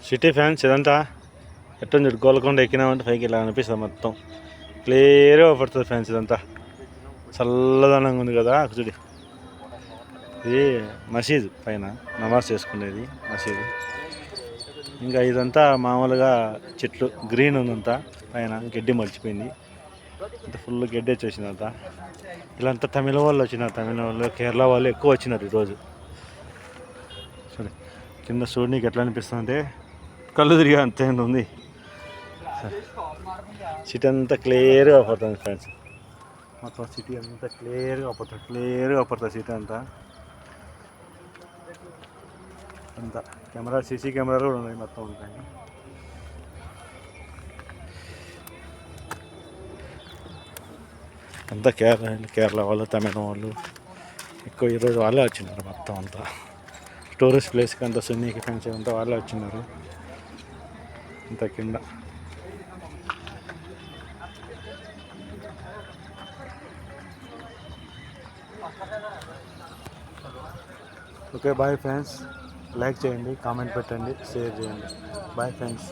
city fans ఇదంతా ఎట్టుంది గోల్కొండ ఎక్కినామంటే పైకి ఇలా అనిపిస్తుంది మొత్తం క్లియర్గా పడుతుంది ఫ్యాన్స్ ఇదంతా చల్లదనంగా ఉంది కదా చూడి ఇది మసీద్ పైన నమాజ్ చేసుకునేది మసీదు ఇంకా ఇదంతా మామూలుగా చెట్లు గ్రీన్ ఉందంతా పైన గడ్డి మర్చిపోయింది అంత ఫుల్ గడ్డి వచ్చేసిందంతా ఇలాంతా తమిళ వాళ్ళు వచ్చినారు తమిళ వాళ్ళు కేరళ వాళ్ళు ఎక్కువ వచ్చినారు ఈరోజు సరే కింద చూడనీకి ఎట్లా అనిపిస్తుంది అంటే కళ్ళు తిరిగా అంతే ఉంది సిటీ అంతా క్లియర్గా పడుతుంది ఫ్రెండ్స్ మొత్తం సిటీ అంతా క్లియర్గా పడుతుంది సిటీ అంతా అంతా కెమెరా సీసీ కెమెరాలు కూడా ఉన్నాయి మొత్తం ఉంటాయి అంతా కేరళ వాళ్ళు తమిళ వాళ్ళు ఎక్కువ ఈరోజు వాళ్ళే వచ్చినారు మొత్తం అంతా టూరిస్ట్ ప్లేస్కి అంతా సున్నీకి ఫ్రెండ్స్ అంతా వాళ్ళే వచ్చినారు ఇంత కింద ఓకే బాయ్ ఫ్రెండ్స్ లైక్ చేయండి కామెంట్ పెట్టండి షేర్ చేయండి బాయ్ ఫ్రెండ్స్